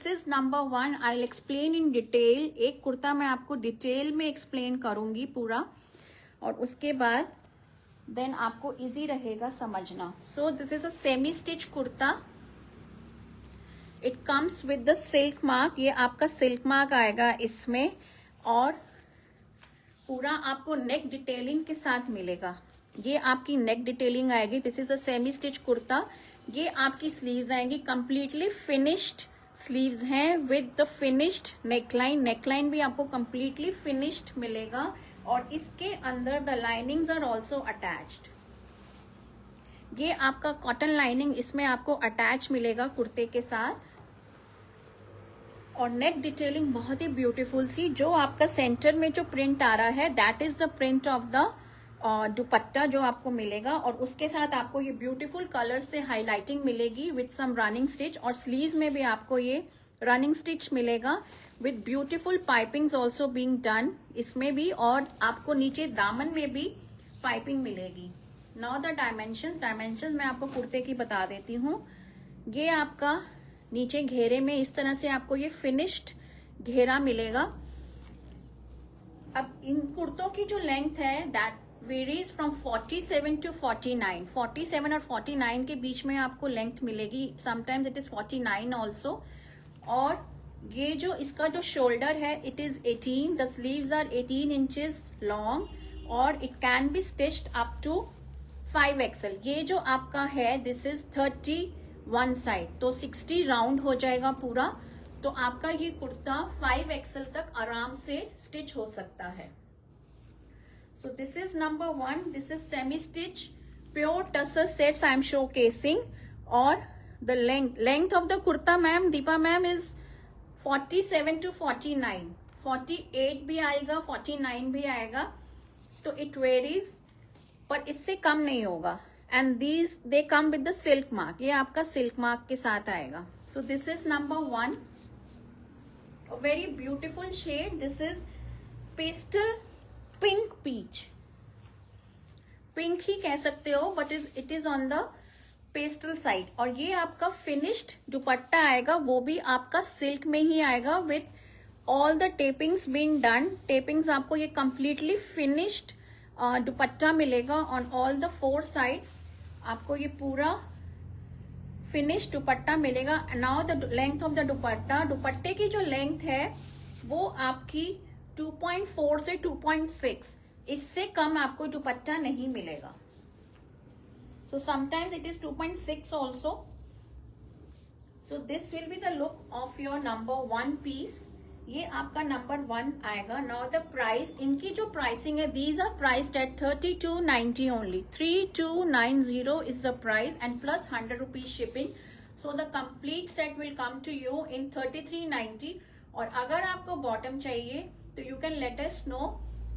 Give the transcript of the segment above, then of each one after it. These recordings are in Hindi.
This is number 1. I explain in detail. एक कुर्ता मैं आपको डिटेल में एक्सप्लेन करूंगी पूरा, और उसके बाद देन आपको इजी रहेगा समझना. सो this is a semi stitch kurta. It comes with the silk mark. ये आपका सिल्क मार्क आएगा इसमें, और पूरा आपको नेक डिटेलिंग के साथ मिलेगा. ये आपकी नेक डिटेलिंग आएगी. This is a semi stitch kurta. ये आपकी स्लीव्स आएंगी कंप्लीटली फिनिश्ड स्लीव्स हैं with the finished neckline. Neckline भी आपको कंप्लीटली फिनिश्ड मिलेगा, और इसके अंदर the linings are also attached. ये आपका कॉटन लाइनिंग इसमें आपको अटैच मिलेगा कुर्ते के साथ. और नेक डिटेलिंग बहुत ही ब्यूटीफुल सी. जो आपका सेंटर में जो प्रिंट आ रहा है that is the print of the dupatta जो आपको मिलेगा, और उसके साथ आपको ये ब्यूटीफुल कलर से हाईलाइटिंग मिलेगी विथ सम रनिंग स्टिच. और स्लीव्स में भी आपको ये रनिंग स्टिच मिलेगा with beautiful pipings also being done इसमें भी, और आपको नीचे दामन में भी पाइपिंग मिलेगी. नाउ द डायमेंशंस मैं आपको कुर्ते की बता देती हूँ. ये आपका नीचे घेरे में इस तरह से आपको ये फिनिश्ड घेरा मिलेगा. अब इन कुर्तों की जो लेंथ है दैट वेरीज फ्रॉम 47 to 49. 47 और 49 के बीच में आपको लेंथ मिलेगी. Sometimes it is 49 also. और ये जो इसका जो शोल्डर है it is 18. The sleeves are 18 inches long, और it can be stitched up to 5XL. ये जो आपका है दिस इज 31 साइड, तो 60 राउंड हो जाएगा पूरा. तो आपका ये कुर्ता 5XL तक आराम से स्टिच हो सकता है. So this is number 1. This is semi stitch pure tussar sets I am showcasing. और the length of the kurta ma'am, Deepa ma'am, is 47 to 49. 48 भी आएगा, 49 भी आएगा, तो it varies, पर इससे कम नहीं होगा. And these they come with the silk mark. ये आपका silk mark के साथ आएगा. So this is number 1. A very beautiful shade. This is pastel pink peach. Pink ही कह सकते हो, but it is on the pastel side. और ये आपका फिनिश्ड दुपट्टा आएगा, वो भी आपका सिल्क में ही आएगा with all the tapings being done. Tapings आपको ये कंप्लीटली फिनिश्ड दुपट्टा मिलेगा ऑन ऑल द 4 साइड्स. आपको ये पूरा फिनिश्ड दुपट्टा मिलेगा. Now the length of the दुपट्टा. दुपट्टे की जो लेंथ है वो आपकी 2.4 से 2.6. इससे कम आपको दुपट्टा नहीं मिलेगा. So sometimes it is 2.6 also. So this will be the look of your number 1 piece. ये आपका नंबर 1 आएगा. नाउ द प्राइस, इनकी जो प्राइसिंग है these are priced at 3290 only. 3290 is the price and plus 100 rupees shipping. So the complete set will come to you in 3390. और अगर आपको बॉटम चाहिए तो you can let us know.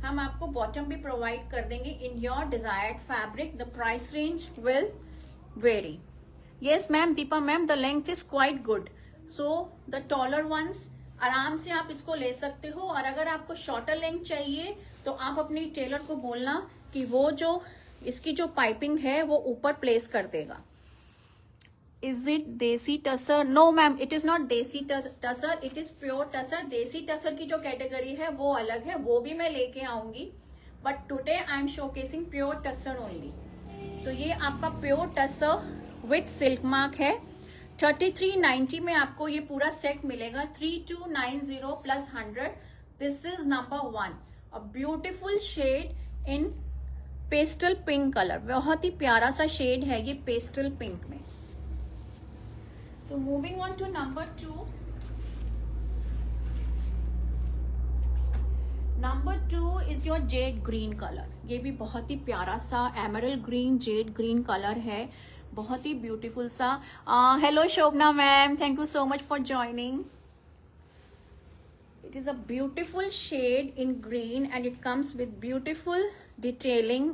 हम आपको बॉटम भी प्रोवाइड कर देंगे in your desired fabric. The price range will vary. Yes ma'am, Deepa ma'am, the length is quite good. So the taller ones आराम से आप इसको ले सकते हो. और अगर आपको शॉर्टर लेंथ चाहिए तो आप अपनी टेलर को बोलना कि वो जो इसकी जो पाइपिंग है वो ऊपर प्लेस कर देगा. Is it देसी tussar? No ma'am, it is not देसी tussar, it is pure tussar. देसी टसर की जो कैटेगरी है वो अलग है, वो भी मैं लेके आऊंगी. But today I am showcasing pure tussar only. तो ये आपका pure tussar with silk mark है. 3390 में आपको ये पूरा सेट मिलेगा. 3290 plus 100. This is number 1. A beautiful shade in pastel pink colour. बहुत ही प्यारा सा शेड है ये पेस्टल पिंक में. So moving on to number 2. Number 2 is your jade green color. ये भी बहुत ही प्यारा सा emerald green jade green color है. बहुत ही ब्यूटीफुल सा. Hello Shobhana ma'am, thank you so much for joining. It is a beautiful shade in green and it comes with beautiful detailing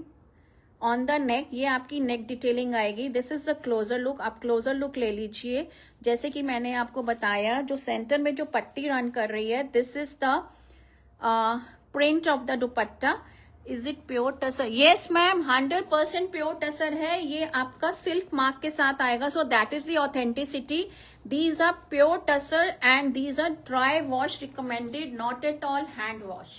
on the neck. ये आपकी नेक डिटेलिंग आएगी. This is the closure look. आप क्लोजर लुक ले लीजिए. जैसे कि मैंने आपको बताया जो सेंटर में जो पट्टी रन कर रही है this is the print of the dupatta. Is it pure tussar? Yes ma'am, 100% pure tussar है। ये आपका सिल्क मार्क के साथ आएगा, so that is the authenticity. These are pure tussar and these are dry wash recommended, not at all hand wash.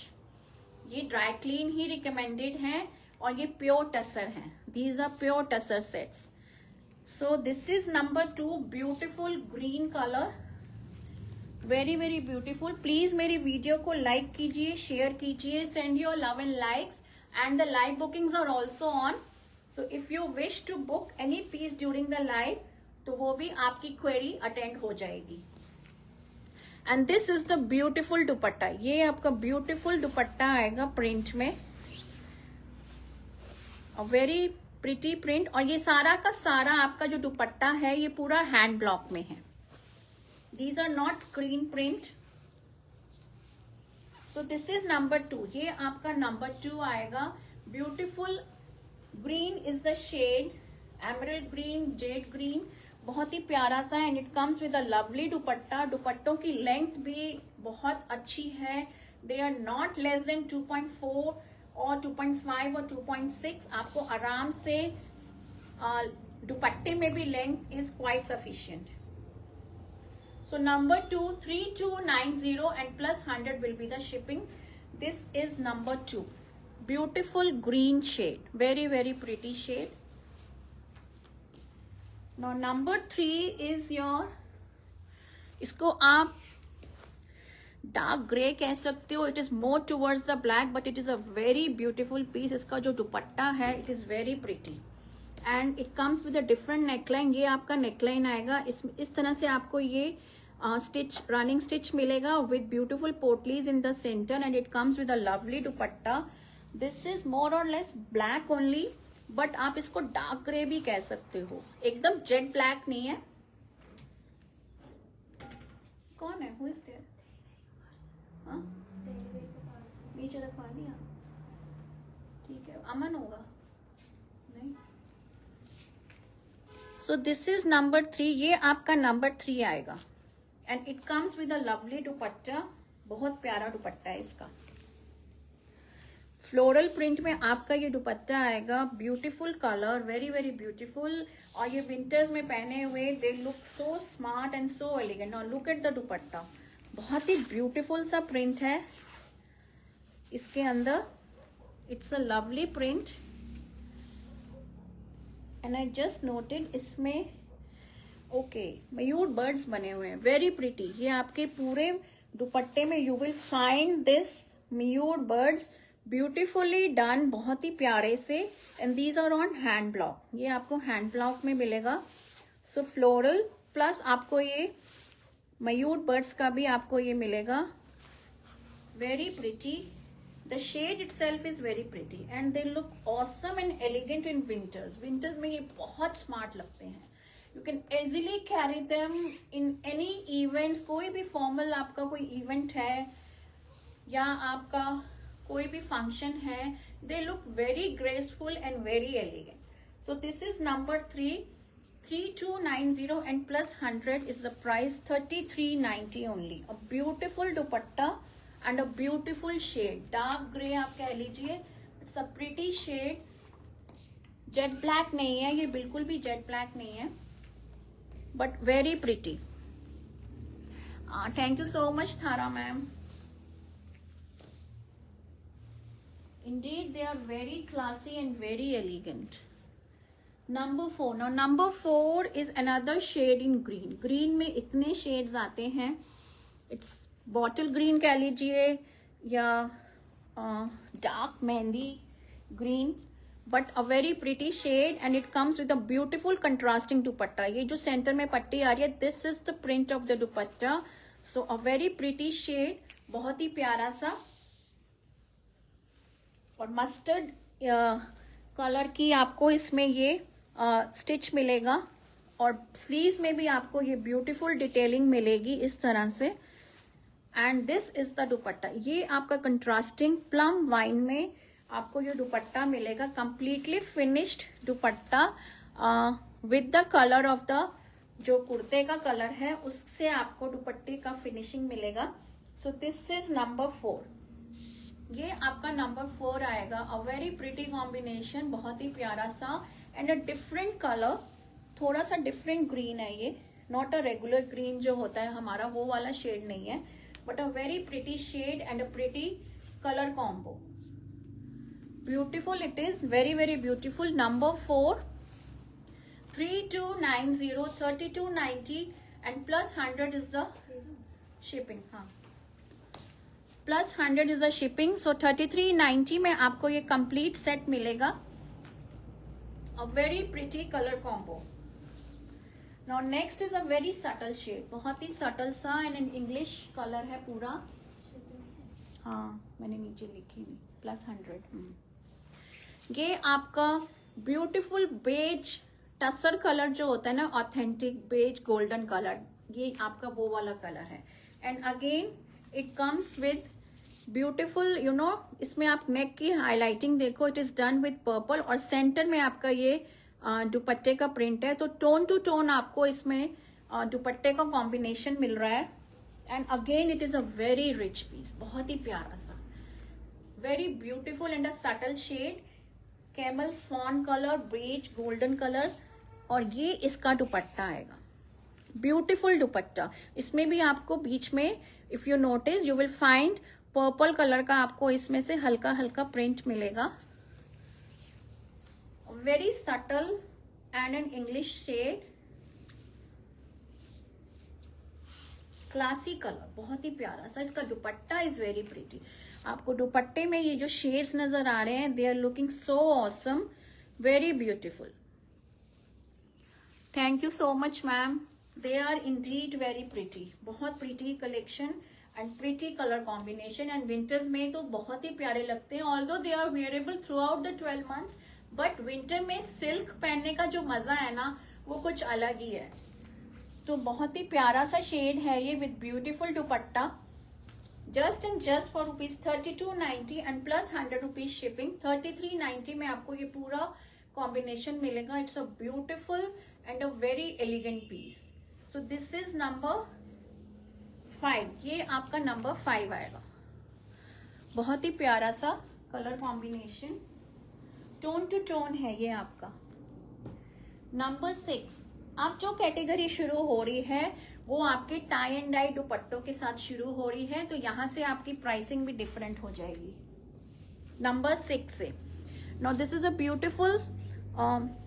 ये ड्राई क्लीन ही रिकमेंडेड है और ये प्योर टसर है। These are pure tussar sets. So this is number 2, beautiful green colour, very very beautiful. Please मेरी वीडियो को लाइक कीजिए, शेयर कीजिए, send your love and likes, and the live bookings are also on. So if you wish to book any piece during the live, तो वो भी आपकी क्वेरी अटेंड हो जाएगी। And this is the beautiful dupatta. ये आपका ब्यूटिफुल दुपट्टा आएगा प्रिंट में, वेरी प्रिटी प्रिंट। और ये सारा का सारा आपका जो दुपट्टा है ये पूरा हैंड ब्लॉक में है। These are not screen print. So this is number 2. ये आपका number 2 आएगा। Beautiful green is the shade, emerald green, jade green, बहुत ही प्यारा सा है। And it comes with a lovely दुपट्टा। दुपट्टों की लेंथ भी बहुत अच्छी है। They are not less than 2.4 और 2.5 और 2.6। आपको आराम से दुपट्टे में भी length is quite sufficient. So number 2, 3290 and plus 100 will be the shipping. This is number 2. Beautiful green shade, very very pretty shade. Now number 3 is your, इसको आप डार्क ग्रे कह सकते हो। It is more towards the black, but it is a very beautiful piece. इसका जो दुपट्टा है it is very pretty and it comes with a different neckline. ये आपका नेकलाइन आएगा, इस तरह से आपको ये स्टिच, रनिंग स्टिच मिलेगा with beautiful potlis in the centre, and it comes with a lovely dupatta. This is more or less black only, but आप इसको डार्क ग्रे भी कह सकते हो, एकदम जेट ब्लैक नहीं है। कौन है? Who is there? हाँ, नीचे रखवा दिया, ठीक है। अमन होगा? नहीं। So this is number 3। ये आपका नंबर 3 आएगा and it comes with a lovely dupatta. बहुत प्यारा दुपट्टा है इसका। फ्लोरल प्रिंट में आपका ये दुपट्टा आएगा। Beautiful colour, very very beautiful. और ये विंटर्स में पहने हुए they look so smart and so elegant. और लुक एट द दुपट्टा, बहुत ही ब्यूटीफुल सा प्रिंट है इसके अंदर। It's a lovely print and I just noted इसमें ओके मयूर बर्ड्स बने हुए हैं, वेरी प्रिटी। ये आपके पूरे दुपट्टे में you will find this mayur birds, beautifully done, बहुत ही प्यारे से। And these are on hand block. ये आपको हैंड ब्लॉक में मिलेगा। सो फ्लोरल प्लस आपको ये मयूर बर्ड्स का भी आपको ये मिलेगा, very pretty. The shade itself is very pretty and they look awesome and elegant in winters. Winters में ये बहुत स्मार्ट लगते हैं। You can easily carry them in any events. कोई भी फॉर्मल आपका कोई इवेंट है या आपका कोई भी फंक्शन है, they look very graceful and very elegant. So this is number 3, 3290 and plus 100 is the price, 3390 only. A beautiful dupatta and a beautiful shade, dark grey आप कह लीजिए। It's a pretty shade, jet black नहीं है ये, बिल्कुल भी jet black नहीं है, but very pretty. Thank you so much Thara ma'am. Indeed they are very classy and very elegant. Number 4. Now number 4 is another shade in green. Green में इतने shades आते हैं, it's बॉटल ग्रीन कह लीजिए या dark mehndi green, but a very pretty shade and it comes with a beautiful contrasting dupatta. ये जो सेंटर में पट्टी आ रही है, this is the print of the dupatta. So a very pretty shade, बहुत ही प्यारा सा। और मस्टर्ड कलर की आपको इसमें ये स्टिच मिलेगा और स्लीव्स में भी आपको ये ब्यूटीफुल डिटेलिंग मिलेगी इस तरह से। And this is the dupatta. ये आपका कंट्रास्टिंग प्लम वाइन में आपको ये दुपट्टा मिलेगा, completely finished dupatta with the colour of the जो कुर्ते का कलर है उससे आपको दुपट्टे का फिनिशिंग मिलेगा। सो दिस इज नंबर 4, ये आपका नंबर 4 आएगा। अ वेरी प्रिटी कॉम्बिनेशन, बहुत ही प्यारा सा एंड अ डिफरेंट कलर, थोड़ा सा डिफरेंट ग्रीन है ये, नॉट अ रेगुलर ग्रीन जो होता है हमारा, वो वाला शेड नहीं है, but a very pretty shade and a pretty colour combo. Beautiful it is, very very beautiful. Number 4, 3290, 3290 and plus 100 is the shipping. हाँ, plus 100 is the shipping. So 3390 में आपको ये कंप्लीट सेट मिलेगा। A very pretty colour combo. Now next is a very subtle shade, बहुत ही सटल सा एंड इन इंग्लिश कलर है पूरा। हाँ, मैंने नीचे लिखी हुई प्लस 100। ये आपका ब्यूटीफुल बेज टसर कलर जो होता है ना, ऑथेंटिक बेज गोल्डन कलर, ये आपका वो वाला कलर है। And again it comes with beautiful, you know, इसमें आप नेक की हाईलाइटिंग देखो, it is done with purple और सेंटर में आपका ये दुपट्टे का प्रिंट है। तो टोन टू टोन आपको इसमें दुपट्टे का कॉम्बिनेशन मिल रहा है। And again it is a very rich piece, बहुत ही प्यारा सा, very beautiful and a subtle shade, camel fawn colour, beige golden colour, और ये इसका दुपट्टा आएगा। ब्यूटीफुल दुपट्टा, इसमें भी आपको बीच में if you notice you will find purple colour का आपको इसमें से हल्का हल्का प्रिंट मिलेगा। Very subtle and an English shade, classy colour, बहुत ही प्यारा सा। इसका दुपट्टा इज वेरी प्रीटी। आपको दुपट्टे में ये जो शेड्स नजर आ रहे हैं, they are looking so awesome, very beautiful. Thank you so much ma'am, they are indeed very pretty, बहुत pretty collection and pretty colour combination. And winters में तो बहुत ही प्यारे लगते हैं, although they are wearable throughout the 12 months, but winter में सिल्क पहनने का जो मजा है ना, वो कुछ अलग ही है। तो बहुत ही प्यारा सा शेड है ये with beautiful dupatta, just and just for ₹3290 and plus 100 rupees shipping. 3390 में आपको ये पूरा कॉम्बिनेशन मिलेगा। It's a beautiful and a very elegant piece. So this is number 5, ये आपका नंबर 5 आएगा। बहुत ही प्यारा सा colour combination, tone to tone है ये आपका। नंबर 6, आप जो कैटेगरी शुरू हो रही है वो आपके टाई एंड डाई दुपट्टों के साथ शुरू हो रही है, तो यहां से आपकी प्राइसिंग भी डिफरेंट हो जाएगी। नंबर 6 से now this is a beautiful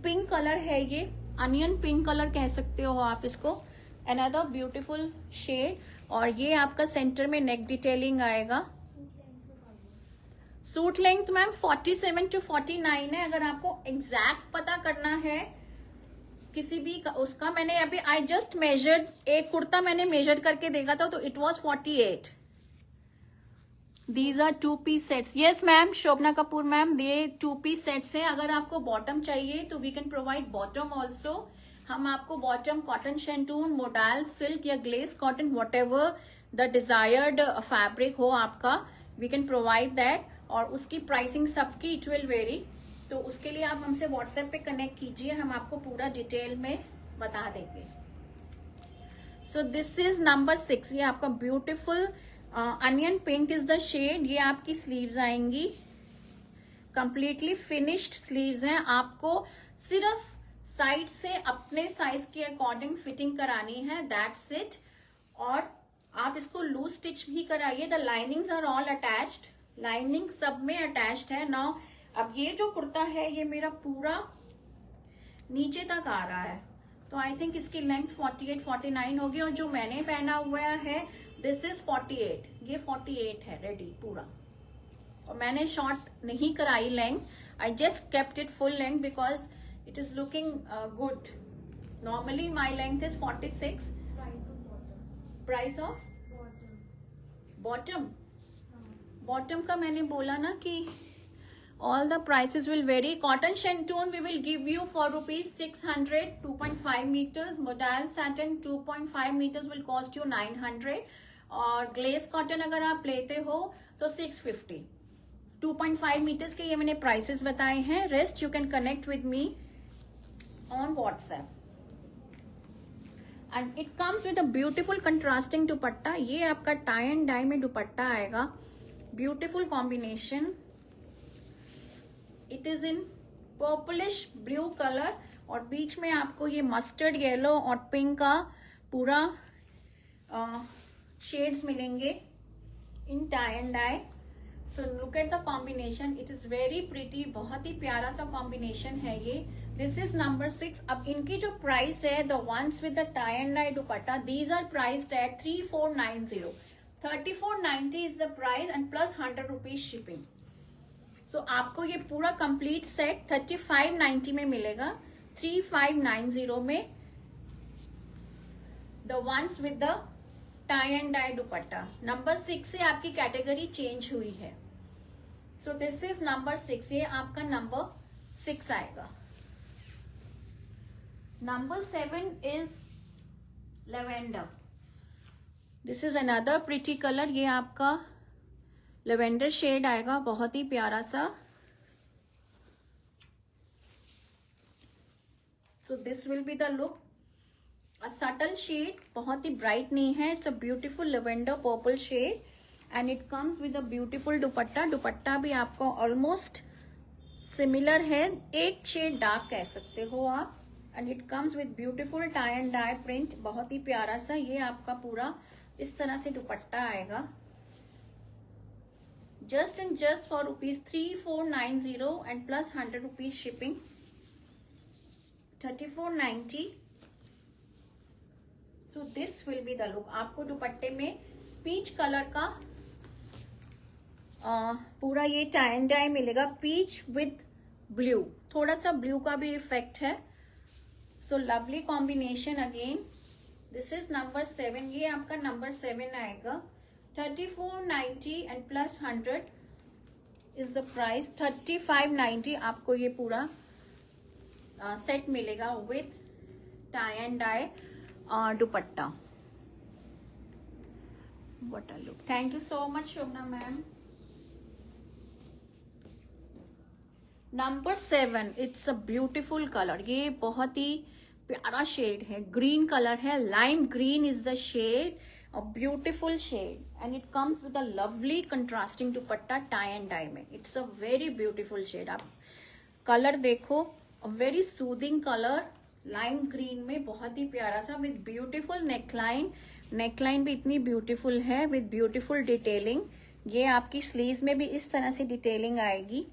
pink colour है, ये अनियन पिंक कलर कह सकते हो आप इसको, अनदर ब्यूटीफुल शेड। और ये आपका सेंटर में नेक डिटेलिंग आएगा। सूट लेंथ मैम 47 to 49 है। अगर आपको एग्जैक्ट पता करना है किसी भी उसका, मैंने अभी आई जस्ट मेजर्ड, एक कुर्ता मैंने मेजर करके देखा था, तो it was 48। These are 2 piece sets. Yes ma'am, Shobhna Kapoor ma'am, ये 2 पीस सेट्स हैं। अगर आपको बॉटम चाहिए तो we can provide bottom also. हम आपको bottom cotton shantoon, modal silk या glace cotton, whatever the desired fabric हो आपका, वी कैन प्रोवाइड दैट। और उसकी प्राइसिंग सबकी इट विल वेरी, तो उसके लिए आप हमसे व्हाट्सएप पे कनेक्ट कीजिए, हम आपको पूरा डिटेल में बता देंगे। सो दिस इज नंबर 6, ये आपका beautiful onion pink is the shade. ये आपकी स्लीव्स आएंगी, कंप्लीटली फिनिश्ड स्लीव्स हैं। आपको सिर्फ साइड से अपने साइज के अकॉर्डिंग फिटिंग करानी है, दैट्स इट। और आप इसको लूज स्टिच भी कराइए। The linings are all attached, lining सब में अटैच्ड है। नाउ अब ये जो कुर्ता है ये मेरा पूरा नीचे तक आ रहा है, तो आई थिंक इसकी लेंथ 48-49 होगी। और जो मैंने पहना हुआ है दिस इज 48, ये 48 है रेडी पूरा। और मैंने शॉर्ट नहीं कराई length, I just kept it full length because it is looking good. Normally my length is 46। Price of bottom, bottom का मैंने बोला ना कि all the prices will vary. Cotton shantoon we will give you for ₹600, 2.5 meters. Modal satin 2.5 meters will cost you 900. और glaze cotton अगर आप लेते हो तो 650. 2.5 meters के ये मैंने prices बताए हैं. Rest you can connect with me on WhatsApp. And it comes with a beautiful contrasting दुपट्टा. ये आपका tie and dye में दुपट्टा आएगा. Beautiful combination. It is in purplish blue colour और बीच में आपको ये मस्टर्ड येलो और पिंक का पूरा शेड्स मिलेंगे in tie and dye. So look at the combination. It is very pretty. बहुत ही प्यारा सा कॉम्बिनेशन है ये. This is number 6. अब इनकी जो प्राइस है, the ones with the tie and dye dupatta, these are priced at 3490. 3490 is the price and plus 100 rupees shipping. So आपको ये पूरा कंप्लीट सेट 3590 में मिलेगा. 3590 में the ones with the tie and dye dupatta. Number 6 से आपकी कैटेगरी चेंज हुई है. So this is number 6. ये आपका नंबर 6 आएगा. Number 7 is lavender. This is another pretty colour. ये आपका लेवेंडर शेड आएगा, बहुत ही प्यारा सा. So this will be the look. A subtle shade, बहुत ही ब्राइट नहीं है. It's a beautiful lavender purple shade and it comes with a beautiful दुपट्टा. दुपट्टा भी आपको ऑलमोस्ट सिमिलर है, एक शेड डार्क कह सकते हो आप. And it comes with beautiful tie and dye print, बहुत ही प्यारा सा. ये आपका पूरा इस तरह से दुपट्टा आएगा. Just and just for ₹3490 and plus 100 rupees shipping. 3490. So this will be the look. आपको दुपट्टे में पीच कलर का पूरा ये टाई एंड डाई मिलेगा. पीच विद ब्लू, थोड़ा सा ब्लू का भी इफेक्ट है. So lovely combination again. This is number 7. ये आपका नंबर 7 आएगा. 3490 and plus 100 is the price. 3590 आपको ये पूरा सेट मिलेगा with tie and dye dupatta. What a look. Thank you so much, Shobna ma'am. Number 7. It's a beautiful color. ये बहुत ही प्यारा शेड है. ग्रीन कलर है. Lime green is the shade. A beautiful shade and it comes with a lovely contrasting dupatta tie and dye में. It's a very beautiful shade. आप कलर देखो, a very soothing color. Lime green में बहुत ही प्यारा सा विद ब्यूटीफुल नेकलाइन. नेकलाइन भी इतनी ब्यूटीफुल है विद ब्यूटीफुल डिटेलिंग. ये आपकी स्लीव्स में भी इस तरह से डिटेलिंग आएगी.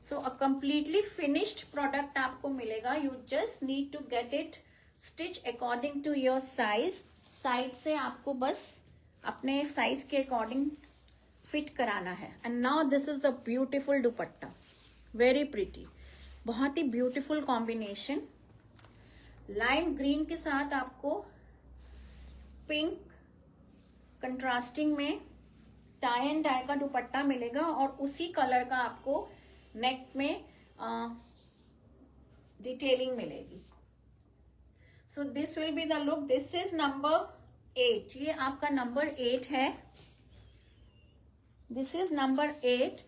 So a completely finished product आपको मिलेगा. You just need to get it stitch according to your size. Side से आपको बस अपने साइज के अकॉर्डिंग फिट कराना है. And now this is the beautiful dupatta. Very pretty. बहुत ही ब्यूटीफुल कॉम्बिनेशन. लाइम ग्रीन के साथ आपको पिंक कंट्रास्टिंग में टाई एंड डाई का दुपट्टा मिलेगा और उसी कलर का आपको नेक में डिटेलिंग मिलेगी. सो this will be the look. This is number 8. ये आपका नंबर 8 है. This is number 8.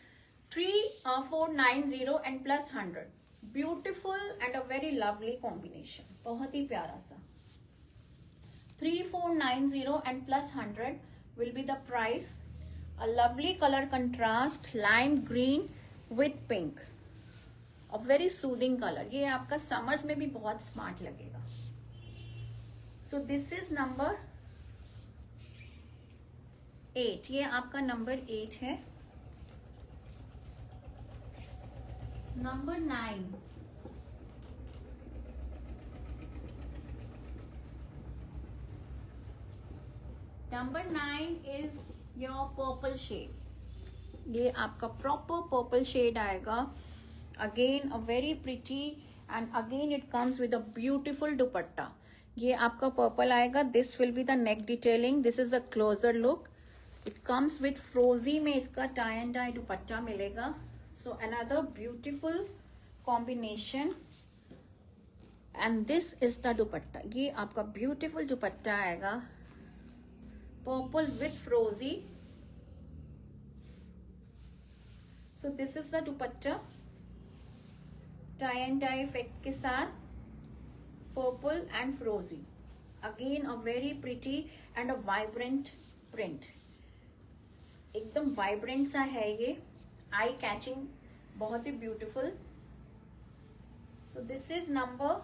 3490 and plus 100. Beautiful and a very lovely combination. बहुत ही प्यारा सा. 3490 and plus 100 will be the price. A lovely colour contrast lime green with pink. A very soothing colour. ये आपका समर्स में भी बहुत स्मार्ट लगेगा. सो दिस इज नंबर 8. ये आपका नंबर 8 है. Number 9. Number 9 is your purple shade. ये आपका proper purple shade आएगा. Again a very pretty and again it comes with a beautiful dupatta. ये आपका purple आएगा. This will be the neck detailing. This is a closer look. It comes with frozy में इसका tie and dye दुपट्टा मिलेगा. So another beautiful combination and this is the dupatta. ये आपका beautiful दुपट्टा आएगा. Purple with frozy. So this is the dupatta. Tie and dye effect के साथ purple and frozy. Again a very pretty and a vibrant print. एकदम वाइब्रेंट सा है ये, आई कैचिंग, बहुत ही beautiful. So this is number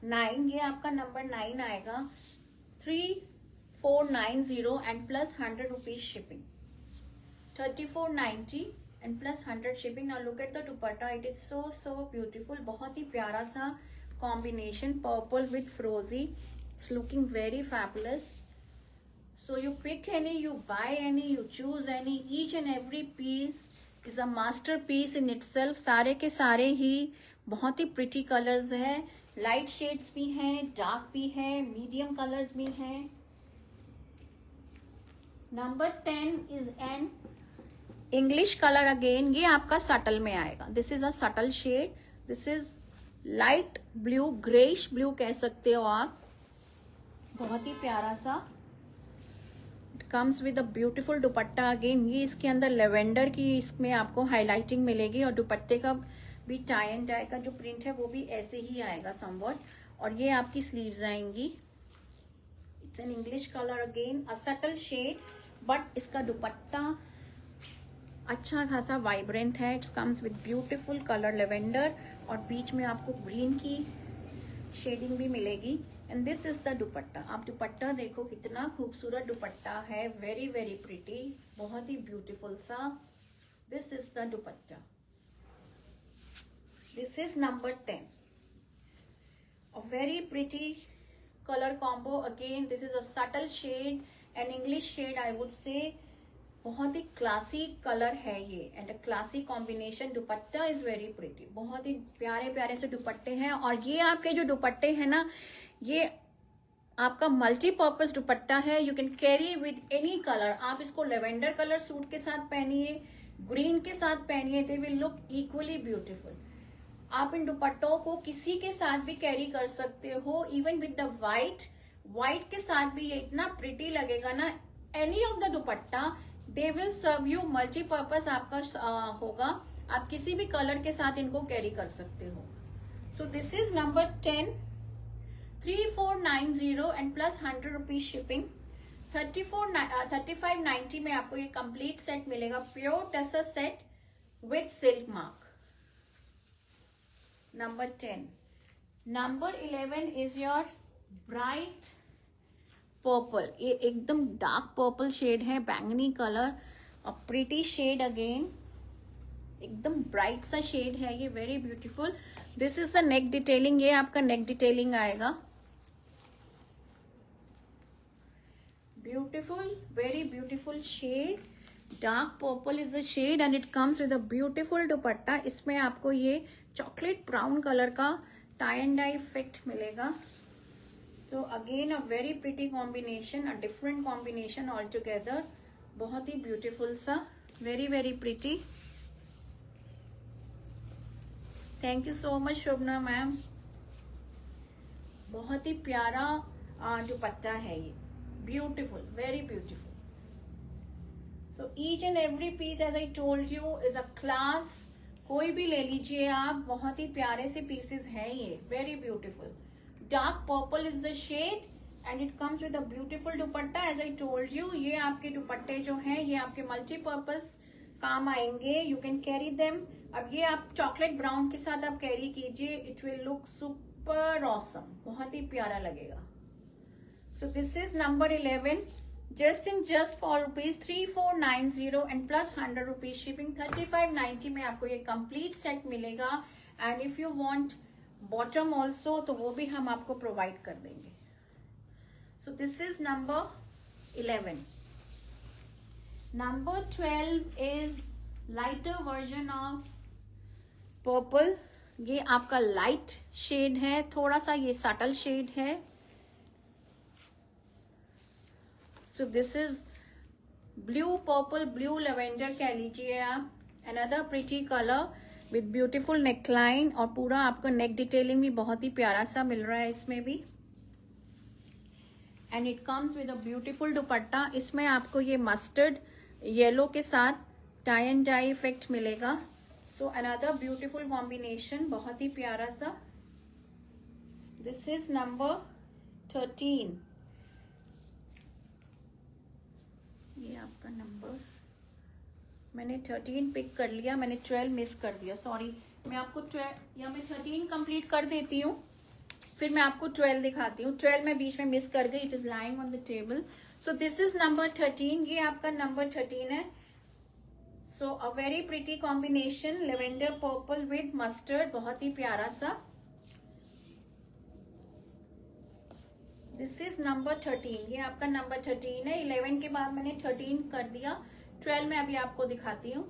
9, ये आपका नंबर 9 आएगा। 3490 and plus 100 rupees shipping, 3490 and plus 100 shipping. Now look at the dupatta, it is so so beautiful, बहुत ही प्यारा सा combination, purple with frosty, it's looking very fabulous. So you pick any, you buy any, you choose any, each and every piece is a masterpiece in itself। सारे के सारे ही बहुत ही प्रिटी कलर्स है, लाइट शेड्स भी हैं, डार्क भी है, मीडियम कलर्स भी हैं। Number 10 is an English colour again, ये आपका सटल में आएगा। This is a subtle shade, this is light blue, greyish blue कह सकते हो आप, बहुत ही प्यारा सा। Comes with a beautiful dupatta again, ये इसके अंदर लेवेंडर की इसमें आपको हाईलाइटिंग मिलेगी, और दुपट्टे का भी टाई एंड डाई का जो प्रिंट है वो भी ऐसे ही आएगा समवॉट, और ये आपकी स्लीव्स आएंगी। It's an English colour again, a subtle shade, but इसका दुपट्टा अच्छा खासा वाइब्रेंट है। It's comes with beautiful colour lavender, और बीच में आपको ग्रीन की शेडिंग भी मिलेगी। And this is the dupatta, आप दुपट्टा देखो कितना खूबसूरत दुपट्टा है, वेरी वेरी प्रिटी, बहुत ही ब्यूटीफुल सा। This is the dupatta, this is number 10, a very pretty colour combo again. This is a subtle shade, an English shade I would say, बहुत ही क्लासी कलर है ये, and a classy combination. Dupatta is very pretty, बहुत ही प्यारे प्यारे से दुपट्टे हैं, और ये आपके जो दुपट्टे हैं ना, ये आपका मल्टीपर्पज दुपट्टा है। You can carry with any colour, आप इसको लेवेंडर कलर सूट के साथ पहनिए, ग्रीन के साथ पहनिए, दे विल लुक इक्वली ब्यूटीफुल। आप इन दुपट्टों को किसी के साथ भी कैरी कर सकते हो, इवन विद द व्हाइट के साथ भी ये इतना प्रिटी लगेगा ना। Any of the dupatta they will serve you, multipurpose आपका होगा, आप किसी भी कलर के साथ इनको कैरी कर सकते हो। So this is number 10, 3490 and plus 100 rupees shipping. 3590 में आपको ये कंप्लीट सेट मिलेगा, pure tussar set with silk mark. Number 10, number 11 is your bright purple, ये एकदम डार्क पर्पल शेड है, बैंगनी colour, a pretty shade again, एकदम ब्राइट सा शेड है ये, very beautiful. This is the neck detailing, ये आपका नेक डिटेलिंग आएगा, beautiful, very beautiful shade, dark purple is the shade, and it comes with a beautiful dupatta. इसमें आपको ये चॉकलेट ब्राउन कलर का टाई एंड डाई इफेक्ट मिलेगा। So again a very pretty combination, a different combination altogether, बहुत ही beautiful सा, very very pretty। Thank you so much Shobhana ma'am, बहुत ही प्यारा दुपट्टा है ये, beautiful, very beautiful। So each and every piece as I told you is a class, कोई भी ले लीजिए आप, बहुत ही प्यारे से pieces हैं ये, very beautiful। Dark purple is the shade, and it comes with a beautiful dupatta. As I told you, ये आपके दुपट्टे जो हैं ये आपके मल्टीपर्पज काम आएंगे, यू कैन कैरी देम। अब ये आप चॉकलेट ब्राउन के साथ आप कैरी कीजिए, it will look super awesome, बहुत ही प्यारा लगेगा। सो this is number 11, just for rupees 3490 and plus 100 rupees shipping. 3590 में आपको ये कंप्लीट सेट मिलेगा, and if you want bottom also तो वो भी हम आपको प्रोवाइड कर देंगे। सो this is number 11। Number 12 is lighter version of purple, ये आपका लाइट शेड है, थोड़ा सा ये सटल शेड है। So this is blue purple, blue lavender कह लीजिए आप, another pretty colour with beautiful neckline, और पूरा आपका नेक डिटेलिंग भी बहुत ही प्यारा सा मिल रहा है इसमें भी, and it comes with a beautiful dupatta. इसमें आपको ये मस्टर्ड येलो के साथ टाई एंड डाई इफेक्ट मिलेगा। सो अनदर ब्यूटीफुल कॉम्बिनेशन, बहुत ही प्यारा सा। दिस इज नंबर 13, ये आपका नंबर मैंने 13 पिक कर लिया, मैंने 12 मिस कर दिया, सॉरी। मैं आपको 12 या मैं 13 कंप्लीट कर देती हूँ, फिर मैं आपको 12 दिखाती हूँ। 12 मैं बीच में मिस कर गई, it is lying on the table. So this is number 13, ये आपका नंबर 13 है। So a very pretty combination, lavender purple with mustard, बहुत ही प्यारा सा। दिस इज नंबर 13, ये आपका नंबर 13 है। 11 के बाद मैंने 13 कर दिया, 12 में अभी आपको दिखाती हूँ।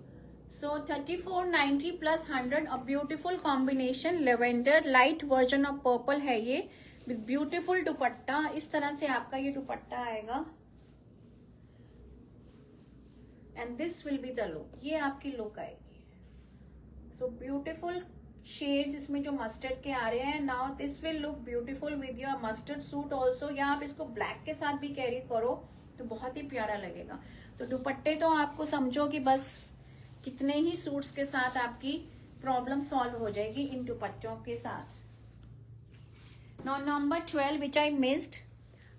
सो 3490 plus 100, a beautiful combination, lavender light version of purple है ये, विद ब्यूटीफुल दुपट्टा। इस तरह से आपका ये दुपट्टा आएगा, and this will be the look, ये आपकी लुक आएगी। सो ब्यूटीफुल शेड्स इसमें जो मस्टर्ड के आ रहे हैं। Now this will look beautiful with your mustard suit also, या आप इसको ब्लैक के साथ भी कैरी करो तो बहुत ही प्यारा लगेगा। तो दुपट्टे तो आपको समझो कि बस कितने ही सूट्स के साथ आपकी प्रॉब्लम सॉल्व हो जाएगी इन दुपट्टों के साथ। Now number 12 which I missed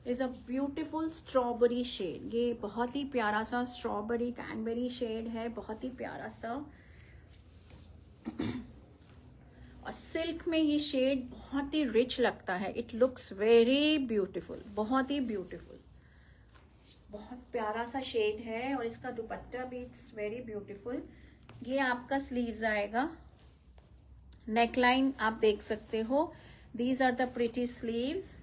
is a beautiful strawberry shade, ये बहुत ही प्यारा सा स्ट्रॉबेरी कैनबेरी शेड है, बहुत ही प्यारा सा। और सिल्क में ये शेड बहुत ही रिच लगता है, इट लुक्स वेरी ब्यूटीफुल, बहुत ही ब्यूटीफुल, बहुत प्यारा सा शेड है। और इसका दुपट्टा भी इट्स वेरी ब्यूटीफुल। ये आपका स्लीव्स आएगा, नेकलाइन आप देख सकते हो, these are the pretty sleeves,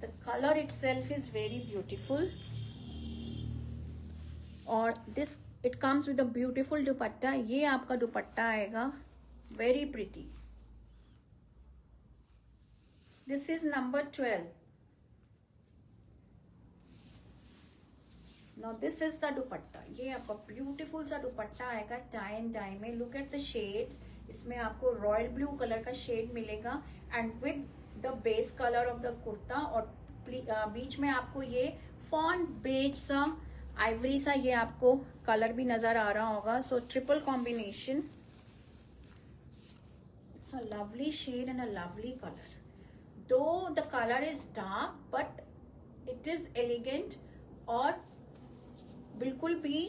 the colour itself is very beautiful. और this it comes with a beautiful dupatta, ये आपका दुपट्टा आएगा, very pretty. This is number 12. Now this is the dupatta, ये आपका beautiful सा दुपट्टा आएगा tie and dye में। Look at the shades, इसमें आपको रॉयल ब्लू कलर का शेड मिलेगा, and with the base color of the kurta, और बीच में आपको ये fawn beige सा ivory सा ये आपको कलर भी नजर आ रहा होगा। So triple combination, a lovely shade and a lovely color, though the color is dark but it is elegant और बिल्कुल भी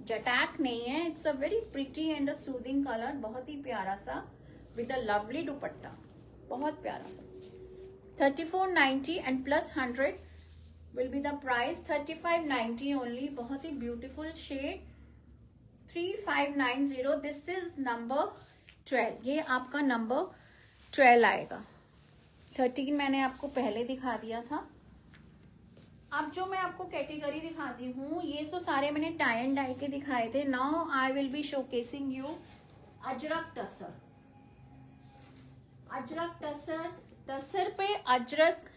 जटैक नहीं है। It's a very pretty and a soothing colour, बहुत ही प्यारा सा विद अ लवली दुपट्टा, बहुत प्यारा सा। 3490 and plus 100 will be the price, 3590 only, बहुत ही beautiful shade, 3590। This is number 12, ये आपका नंबर 12 आएगा। 13 मैंने आपको पहले दिखा दिया था। अब जो मैं आपको कैटेगरी दिखाती हूँ, ये तो सारे मैंने टाई एंड डाई के दिखाए थे। Now I will be showcasing you Ajrak tussar. Ajrak tussar, tussar पे अजरक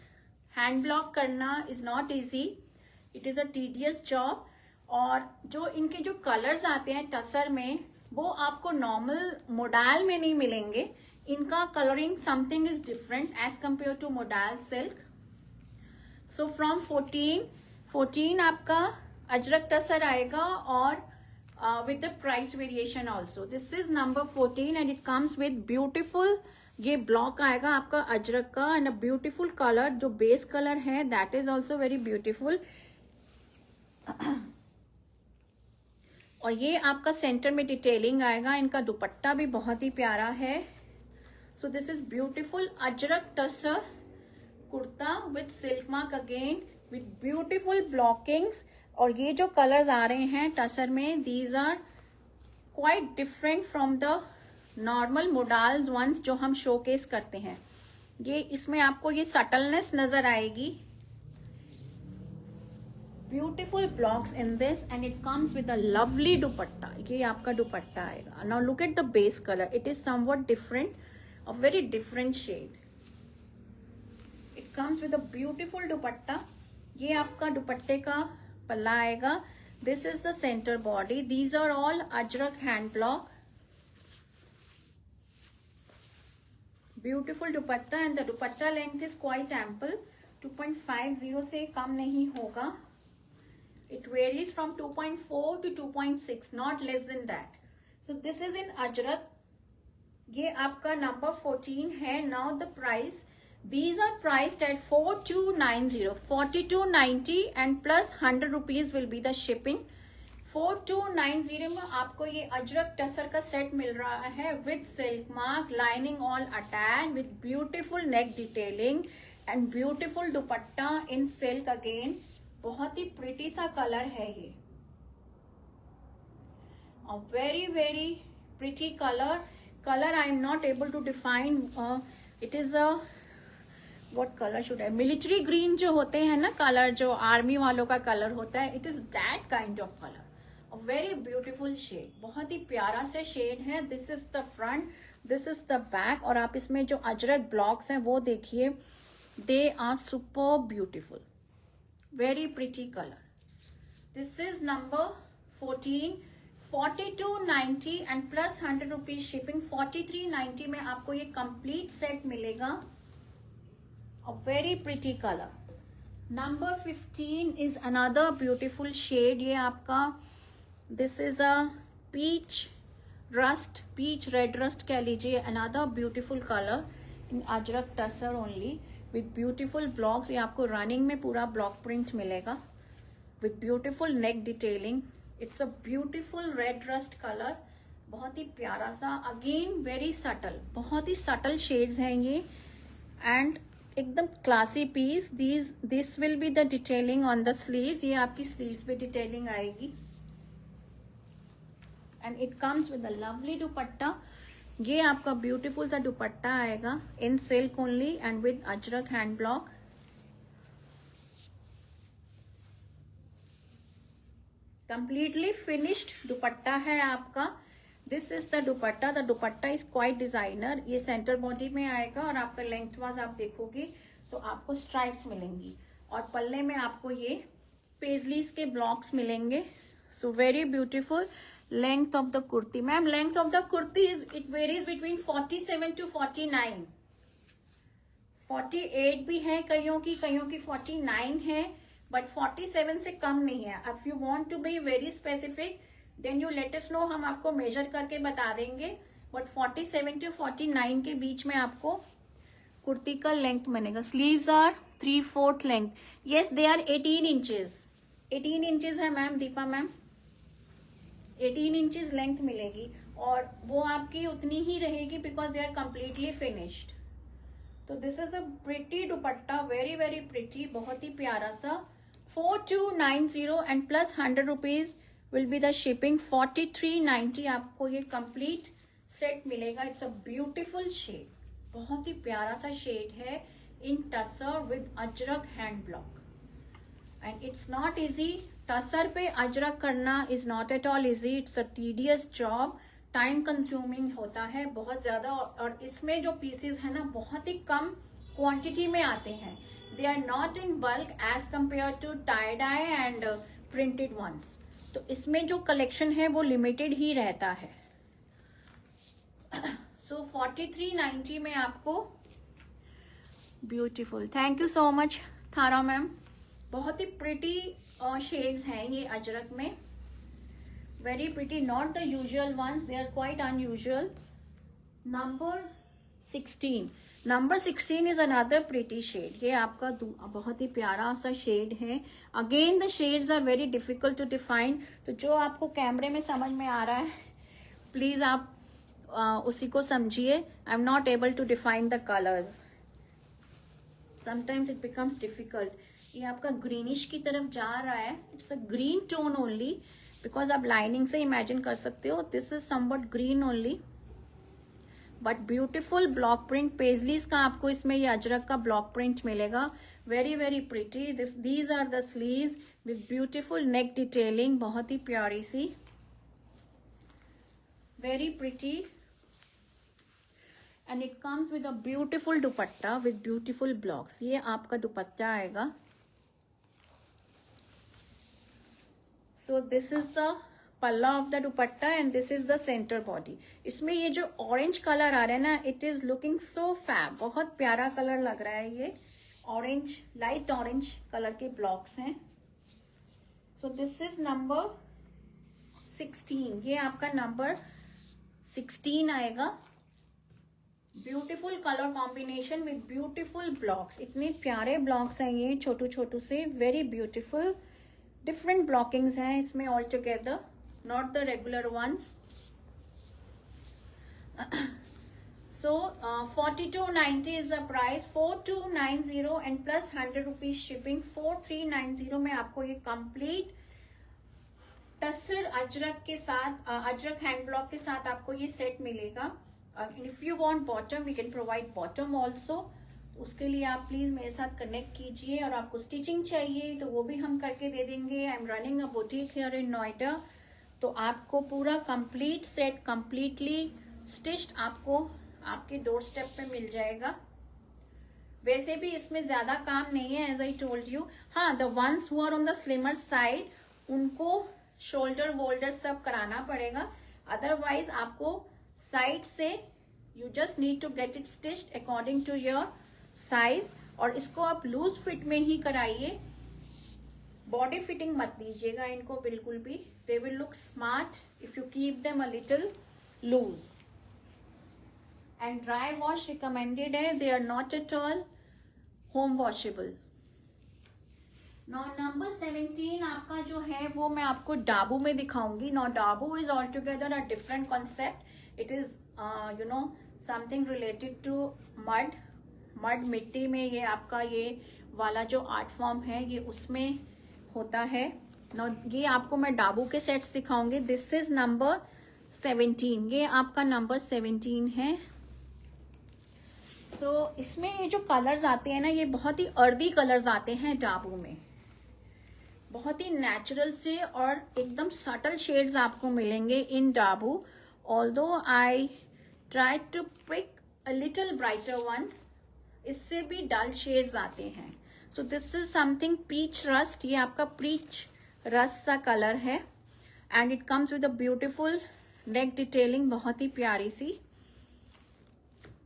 हैंड ब्लॉक करना is not easy, it is a tedious job. और जो इनके जो कलर्स आते हैं टसर में, वो आपको नॉर्मल मोडाल में नहीं मिलेंगे। इनका colouring something is different as compare to modal silk. So from 14 आपका अजरक टसर आएगा, और with the price variation also. This is number 14 and it comes with beautiful, ये ब्लॉक आएगा आपका अजरक का, एंड अ ब्यूटिफुल कलर, जो बेस कलर है that is also very beautiful. और ये आपका सेंटर में डिटेलिंग आएगा, इनका दुपट्टा भी बहुत ही प्यारा है। So this is beautiful ajrak tussar kurta with silk mark again, with beautiful blockings. और ये जो कलर्स आ रहे हैं टसर में, these are quite different from the normal modal ones जो हम शोकेस करते हैं। ये इसमें आपको ये सटलनेस नजर आएगी। Beautiful blocks in this, and it comes with a lovely dupatta, ये आपका दुपट्टा आएगा। Now look at the base colour, it is somewhat different, a very different shade. It comes with a beautiful dupatta, ये आपका दुपट्टे का पल्ला आएगा। This is the centre body, these are all ajrakh hand block, beautiful dupatta, and the dupatta length is quite ample, 2.50 से कम नहीं होगा। It varies from 2.4 to 2.6, not less than that. So this is in Ajrak. ये आपका number 14 है। Now the price, these are priced at 4290, 4290 and plus 100 rupees will be the shipping. 4290 में आपको ये अजरक टसर का सेट मिल रहा है with silk mark, lining all attach, with beautiful neck detailing and beautiful dupatta in silk again. बहुत ही प्रिटी सा कलर है ये, a very very pretty color I am not able to define, it is a what color should I, military green जो होते हैं ना कलर, जो आर्मी वालों का कलर होता है, it is that kind of color, a very beautiful shade, बहुत ही प्यारा सा शेड है। this is the front, this is the back, और आप इसमें जो अजरक ब्लॉक्स हैं वो देखिए, they are super beautiful, very pretty color। this is number 14, 4290 and plus 100 rupees shipping. 4390 में आपको ये कंप्लीट सेट मिलेगा, a very pretty colour. Number 15 is another beautiful shade, ये आपका this is a peach rust, peach red rust कह लीजिए, another beautiful colour in ajrakh tussar only with beautiful blocks. ये आपको रनिंग में पूरा ब्लॉक प्रिंट मिलेगा with beautiful neck detailing. It's a beautiful red rust colour, बहुत ही प्यारा सा, अगेन वेरी सटल, बहुत ही सटल शेड्स हैं ये एंड एकदम classy piece. This will be the detailing on the sleeves, ये आपकी स्लीव्स पे डिटेलिंग आएगी and it comes with a lovely dupatta. ये आपका ब्यूटीफुल सा दुपट्टा आएगा in silk only and with ajrak hand block. Completely finished dupatta है आपका। This is the dupatta, the dupatta is quite designer. ये सेंटर बॉडी में आएगा और आपका लेंथ वाइज आप देखोगे तो आपको स्ट्राइप्स मिलेंगी और पल्ले में आपको ये पेजलीज के ब्लॉक्स मिलेंगे। सो very beautiful. Length of the kurti, ma'am length of the kurti is it varies between 47 to 49, 48 भी है कईयों की 49 है, बट 47 से कम नहीं है। If you want to be very specific then you let us know, हम आपको मेजर करके बता देंगे, बट 47 to 49 के बीच में आपको कुर्ती का लेंथ बनेगा। Sleeves are 3/4 length, yes they are 18 inches, 18 inches है ma'am, Deepa ma'am 18 inches length मिलेगी और वो आपकी उतनी ही रहेगी because they are completely finished. तो this is a pretty dupatta, very very pretty, बहुत ही प्यारा सा। 4290 and plus 100 rupees will be the shipping. 4390 आपको ये कंप्लीट सेट मिलेगा। इट्स अ ब्यूटीफुल शेड, बहुत ही प्यारा सा शेड है in tussar with ajrak hand block and it's not easy. Tussar पे अजरक करना is not at all easy, it's a tedious job, time consuming होता है बहुत ज्यादा और इसमें जो पीसेस है ना बहुत ही कम क्वांटिटी में आते हैं। They are not in bulk as compare to tie dye and printed ones. तो इसमें जो कलेक्शन है वो लिमिटेड ही रहता है। सो 4390 में आपको beautiful, thank you so much थारा मैम, बहुत ही प्रिटी शेड्स हैं ये अजरक में, very pretty, not the usual ones, they are quite unusual. Number 16 is another pretty shade, ये आपका बहुत ही प्यारा सा शेड है। Again the shades are very difficult to define, तो जो आपको कैमरे में समझ में आ रहा है प्लीज आप उसी को समझिए। I am not able to define the colours, sometimes it becomes difficult. ये आपका ग्रीनिश की तरफ जा रहा है, it's a green tone only because आप लाइनिंग से इमेजिन कर सकते हो। This is something green only but beautiful block print, paisleys का आपको इसमें ये अजरक का ब्लॉक प्रिंट मिलेगा, very very pretty. These are the sleeves with beautiful neck detailing, बहुत ही प्यारी सी, very pretty and it comes with a beautiful dupatta with beautiful blocks. ये आपका दुपट्टा आएगा। So this is the palla of the dupatta and this is the centre body. इसमें ये जो ऑरेंज कलर आ रहा है ना, it is looking so fab, बहुत प्यारा कलर लग रहा है ये, ऑरेंज, लाइट ऑरेंज कलर के ब्लॉक्स हैं। सो दिस इज नंबर 16, ये आपका नंबर 16 आएगा। Beautiful colour combination with beautiful blocks, इतने प्यारे ब्लॉक्स हैं ये छोटू छोटू से, वेरी ब्यूटीफुल, डिफरेंट ब्लॉकिंग्स हैं इसमें all together, not the regular ones. So 4290 is the price, 4290 and plus 100 rupees shipping, 4390 में आपको ये कंप्लीट टसर अजरक के साथ, अजरक हैंड ब्लॉक के साथ आपको ये सेट मिलेगा. If you want bottom we can provide bottom also. उसके लिए आप प्लीज मेरे साथ कनेक्ट कीजिए. और आपको स्टिचिंग चाहिए तो वो भी हम करके दे देंगे. I am running a boutique here in Noida, तो आपको पूरा कंप्लीट सेट कंप्लीटली स्टिच्ड आपको आपके डोर स्टेप पे मिल जाएगा. वैसे भी इसमें ज्यादा काम नहीं है एज आई टोल्ड यू. हाँ, the ones who are on the slimmer side उनको शोल्डर वोल्डर सब कराना पड़ेगा. अदरवाइज आपको साइड से you just need to get it stitched according to your size. और इसको आप लूज फिट में ही कराइए, बॉडी फिटिंग मत दीजिएगा इनको बिल्कुल भी. They will look smart if you keep them a little loose. And dry wash recommended है, they are not at all home washable. Now number 17 आपका जो है वो मैं आपको डाबू में दिखाऊंगी. Now dabu is all together a different concept. It is you know something related to mud मिट्टी में ये आपका ये वाला जो आर्ट फॉर्म है ये उसमें होता है. ये आपको मैं डाबू के सेट्स दिखाऊंगी. दिस इज नंबर 17, ये आपका नंबर 17 है. सो इसमें ये जो कलर्स आते हैं ना, ये बहुत ही अर्दी कलर्स आते हैं डाबू में, बहुत ही नेचुरल से और एकदम सटल शेड्स आपको मिलेंगे in dabu. Although I try to pick a little brighter ones, इससे भी डल शेड्स आते हैं. So this is something peach rust, ये आपका पीच रस्ट सा कलर है. And it comes with a beautiful neck detailing, बहुत ही प्यारी सी.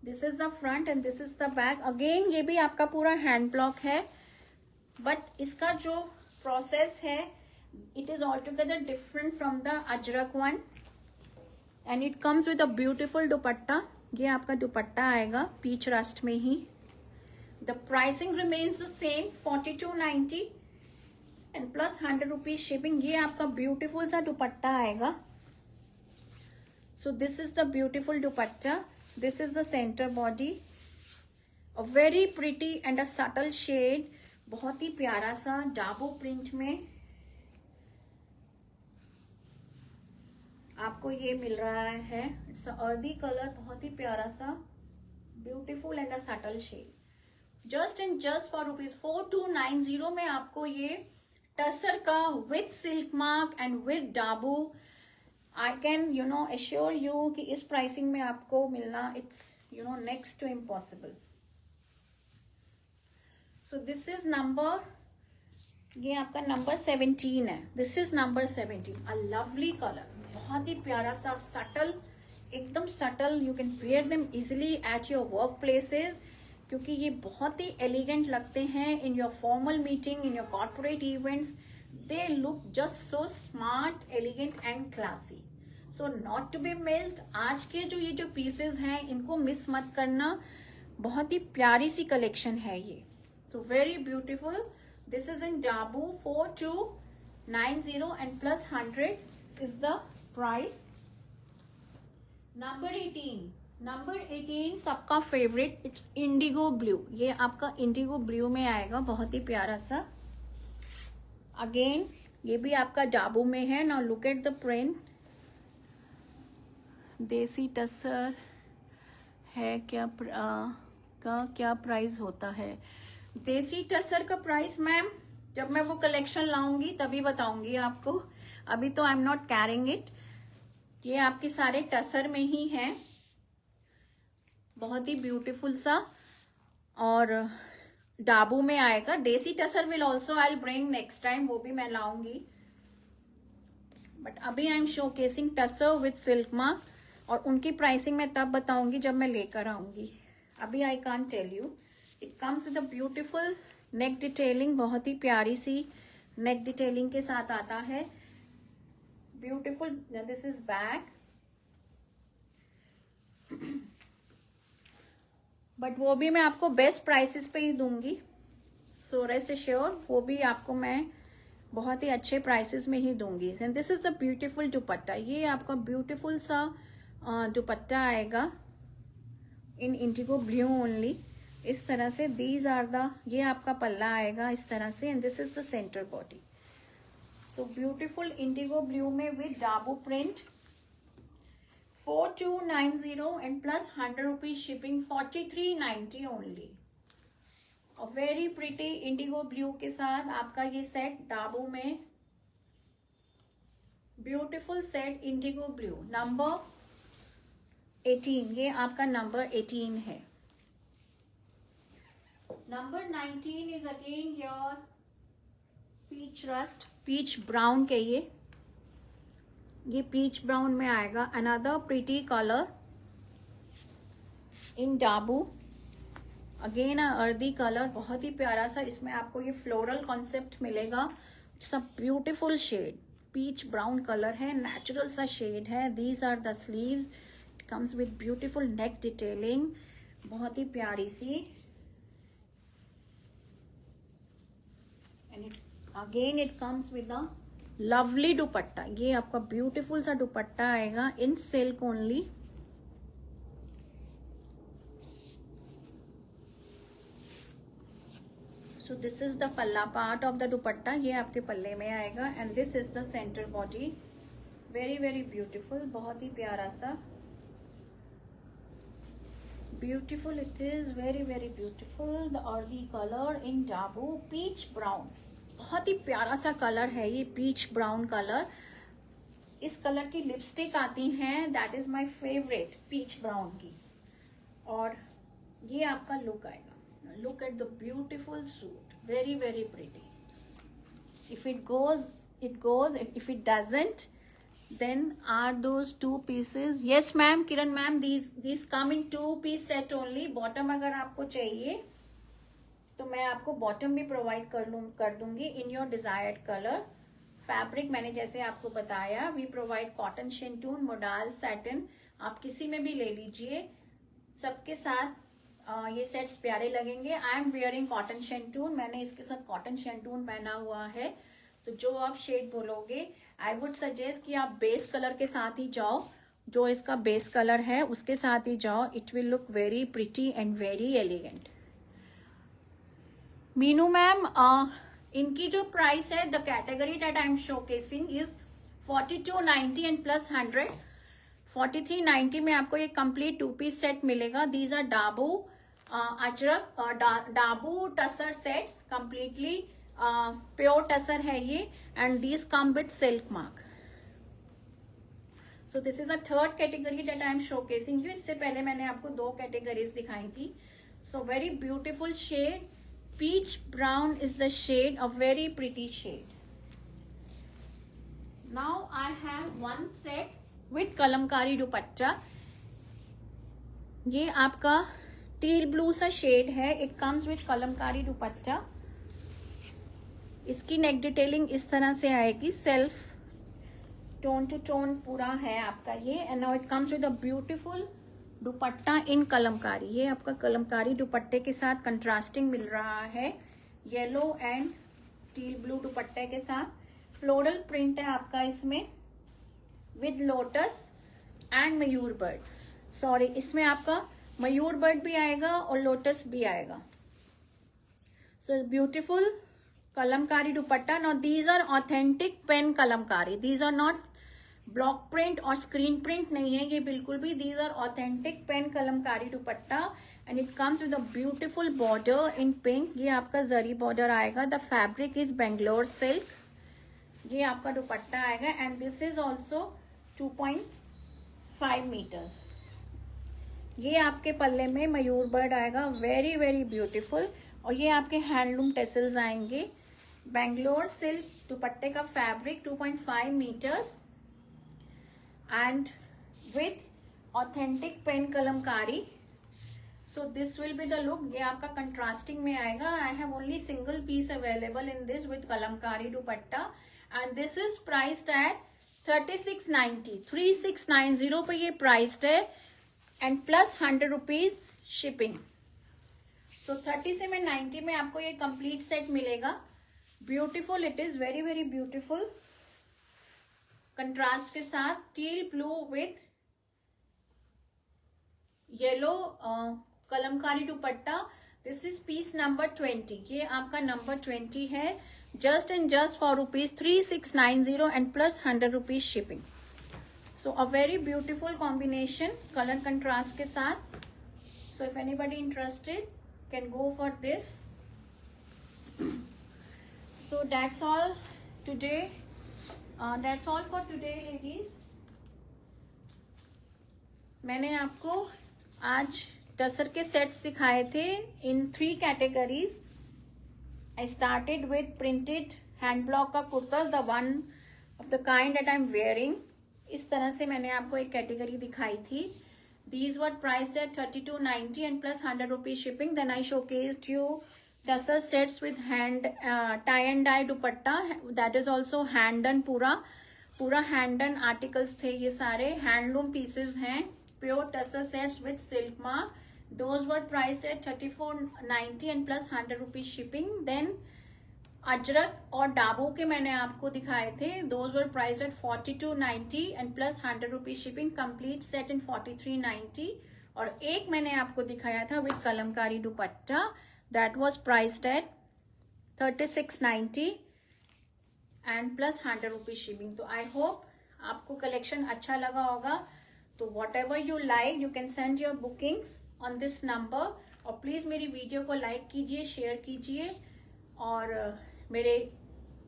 This is the front and this is the back. Again ये भी आपका पूरा हैंड ब्लॉक है, बट इसका जो प्रोसेस है it is all together different from the ajrak one. And it comes with a beautiful dupatta. ये आपका दुपट्टा आएगा पीच रस्ट में ही. The pricing remains the same 4290 and plus 100 rupees shipping. ये आपका ब्यूटिफुल सा दुपट्टा आएगा. So this is the beautiful dupatta. This is the center body, a very pretty and a subtle shade, बहुत ही प्यारा सा डाबो प्रिंट में आपको ये मिल रहा है. इट्स अर्दी कलर, बहुत ही प्यारा सा beautiful and a subtle shade. Just and just for ₹4290 में आपको ये टसर का with silk mark and with dabu. I can assure you कि इस प्राइसिंग में आपको मिलना it's next to impossible. So this is number, ये आपका नंबर 17 है. This is number 17, a lovely colour, बहुत ही प्यारा सा सटल, एकदम subtle. You can wear them easily at your work places, क्योंकि ये बहुत ही एलिगेंट लगते हैं in your formal meeting, in your corporate events. They look just so smart, elegant and classy. So not to be missed. आज के जो ये जो pieces हैं इनको मिस मत करना. बहुत ही प्यारी सी कलेक्शन है ये. So very beautiful. This is in Dabu. 4290 and plus 100 is the price. Number 18. Number 18 सबका फेवरेट, इट्स इंडिगो ब्लू. ये आपका इंडिगो ब्लू में आएगा, बहुत ही प्यारा सा. अगेन ये भी आपका डाबू में है. Now look at the print. देसी टसर है क्या का क्या प्राइस होता है? देसी टसर का प्राइस मैम जब मैं वो कलेक्शन लाऊंगी तभी बताऊंगी आपको. अभी तो आई एम नॉट कैरिंग इट. ये आपके सारे टसर में ही हैं, बहुत ही ब्यूटीफुल सा. और डाबू में आएगा. देसी tussar will also I bring next time, वो भी मैं लाऊंगी. बट अभी आई am showcasing tussar with silk mark, और उनकी प्राइसिंग मैं तब बताऊंगी जब मैं लेकर आऊंगी. अभी I can't tell you. It comes with a beautiful neck detailing, बहुत ही प्यारी सी नेक डिटेलिंग के साथ आता है. Beautiful. This is back. But वो भी मैं आपको बेस्ट प्राइसेस पे ही दूंगी. सो रेस्ट एश्योर, वो भी आपको मैं बहुत ही अच्छे प्राइसेस में ही दूंगी। And this is the beautiful dupatta, ये आपका ब्यूटीफुल सा दुपट्टा आएगा इन इंडिगो ब्लू ओनली, इस तरह से। दीज आर द, ये आपका पल्ला आएगा इस तरह से, and this is the centre body. So beautiful indigo blue में with dabu print, 4290 and plus 100 rupees shipping, 4390 only. और वेरी प्रिटी इंडिगो ब्लू के साथ आपका ये सेट डाबू में, beautiful set indigo blue number 18, ये आपका नंबर 18 है। Number 19 is again your peach rust, peach brown के ये पीच ब्राउन में आएगा। Another pretty colour in dabu, again earthy colour, बहुत ही प्यारा सा, इसमें आपको ये फ्लोरल कॉन्सेप्ट मिलेगा। सब beautiful shade, peach brown colour है, नेचुरल सा शेड है। These are the sleeves, it comes with beautiful neck detailing, बहुत ही प्यारी सी। And again it comes with a lovely dupatta, ये आपका ब्यूटीफुल सा दुपट्टा आएगा in silk only. So this is the palla part of the dupatta, ये आपके पल्ले में आएगा। And this is the centre body, very very beautiful, बहुत ही प्यारा सा, beautiful it is, very very beautiful. The earthy colour in dabu, peach brown, बहुत ही प्यारा सा कलर है ये पीच ब्राउन कलर। इस कलर की लिपस्टिक आती हैं, that is my favourite, peach brown की। और ये आपका लुक आएगा। Look at the beautiful suit, very very pretty. If it goes, it goes. If it doesn't, then are those two pieces? Yes ma'am, Kiran ma'am, these come in 2-piece set only. Bottom अगर आपको चाहिए तो मैं आपको बॉटम भी प्रोवाइड कर दूंगी in your desired colour. Fabric मैंने जैसे आपको बताया, we provide cotton, shantoon, modal, satin, आप किसी में भी ले लीजिए, सबके साथ ये सेट्स प्यारे लगेंगे। आई एम वेयरिंग कॉटन शेंटून, मैंने इसके साथ कॉटन शेंटून पहना हुआ है। तो जो आप शेड बोलोगे, आई वुड सजेस्ट कि आप बेस कलर के साथ ही जाओ, जो इसका बेस कलर है उसके साथ ही जाओ, it will look very pretty and very elegant. Meenu ma'am, इनकी जो प्राइस है, the category that I am showcasing is 4290 and plus 100, 4390 में आपको ये कंप्लीट 2-piece सेट मिलेगा। These are dabu ajrakh, dabu tussar sets, completely pure tussar है ये, and these come with silk mark. So this is a third category that I am showcasing you. इससे पहले मैंने आपको 2 कैटेगरीज दिखाई थी। So very beautiful shade, peach brown is the shade, a very pretty shade. Now I have one set with kalamkari dupatta, ये आपका टील ब्लू सा शेड है, it comes with kalamkari dupatta. इसकी नेक डिटेलिंग इस तरह से आएगी, सेल्फ टोन टू टोन पूरा है आपका ये। And now it comes with a beautiful dupatta in kalamkari, ये आपका कलमकारी दुपट्टे के साथ कंट्रास्टिंग मिल रहा है, येलो एंड टील ब्लू दुपट्टे के साथ। फ्लोरल प्रिंट है आपका इसमें with lotus and Mayur bird, sorry इसमें आपका मयूर बर्ड भी आएगा और लोटस भी आएगा। So beautiful kalamkari dupatta. Now these are authentic pen kalamkari, these are not block print और स्क्रीन प्रिंट नहीं है ये बिल्कुल भी, these are authentic pen kalamkari dupatta. And it comes with a beautiful border in pink, ये आपका जरी बॉर्डर आएगा। The fabric is Bangalore silk, ये आपका दुपट्टा आएगा। And this is also 2.5 metres. ये आपके पल्ले में मयूर बर्ड आएगा, वेरी वेरी ब्यूटीफुल। और ये आपके हैंडलूम टेसल्स आएंगे। बेंगलोर सिल्क दुपट्टे का fabric 2.5 metres and with authentic pen kalamkari. So this will be the look, ये आपका कंट्रास्टिंग में आएगा। I have only single piece available in this with kalamkari dupatta and this is priced at 3690, 3690 पे ये प्राइस्ड है एंड प्लस 100 रुपीज शिपिंग। सो 30 से 90 में आपको ये कंप्लीट सेट मिलेगा। Beautiful it is, very very beautiful. Contrast के साथ teal blue with yellow Kalamkari dupatta. This is peace number 20, ये आपका नंबर 20 है। Just and just for ₹3690 and plus 100 rupees shipping. So a very beautiful combination colour contrast के साथ। So if anybody interested can go for this. So that's all today, that's all for today ladies. मैंने आपको आज टसर के सेट्स दिखाए थे इन 3 categories. I started with printed hand block का kurta, the one of the kind that I am wearing. इस तरह से मैंने आपको एक कैटेगरी दिखाई थी। These were priced at 3290 and plus 100 rupees shipping. Then I showcased you tussar sets with hand tie and dye dupatta, that is also hand done, पूरा हैंड डन आर्टिकल्स थे। ये सारे हैंडलूम पीसेज हैं, pure tussar sets with silk mark. Those were priced at 3490 and plus 100 rupees shipping. Then Ajrak और डाबो के मैंने आपको दिखाए थे। Those were priced at 4290 and plus 100 rupees shipping. Complete set in 4390. और एक मैंने आपको दिखाया था with Kalamkari dupatta, that was priced at 3690 and plus 100 rupees shipping. तो I hope आपको कलेक्शन अच्छा लगा होगा। तो whatever you like, you can send your bookings on this number. और प्लीज़ मेरी वीडियो को लाइक कीजिए, शेयर कीजिए। और मेरे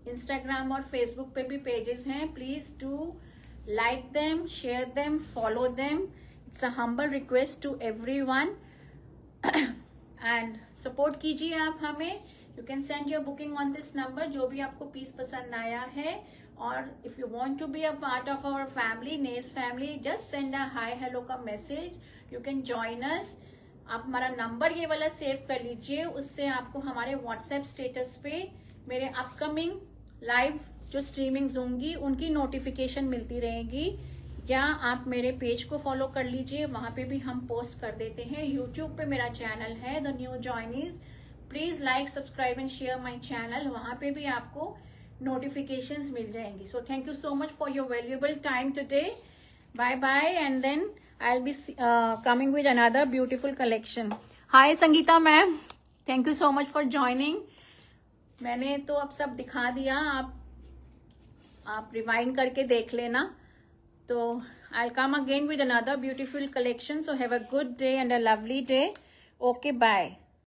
इंस्टाग्राम और फेसबुक पे भी पेजेस हैं, please do like them, share them, follow them. It's a humble request to everyone. And support कीजिए आप हमें। You can send your booking on this number, जो भी आपको पीस पसंद आया है। और if you want to be a part of our family, Ness family, just send a hi hello का message, you can join us. आप हमारा नंबर ये वाला सेव कर लीजिए, उससे आपको हमारे व्हाट्सएप स्टेटस पे मेरे अपकमिंग लाइव जो स्ट्रीमिंग्स होंगी उनकी नोटिफिकेशन मिलती रहेगी। या आप मेरे पेज को फॉलो कर लीजिए, वहां पे भी हम पोस्ट कर देते हैं। यूट्यूब पे मेरा चैनल है the new joinees, please like, subscribe and share my channel, वहां पे भी आपको notifications मिल जाएंगी। So thank you so much for your valuable time today. Bye bye, and then I'll be coming with another beautiful collection. Hi Sangeeta ma'am, thank you so much for joining. मैंने तो अब सब दिखा दिया, आप रिवाइंड करके देख लेना। तो I'll come again with another beautiful collection. So have a good day and a lovely day. Okay, bye.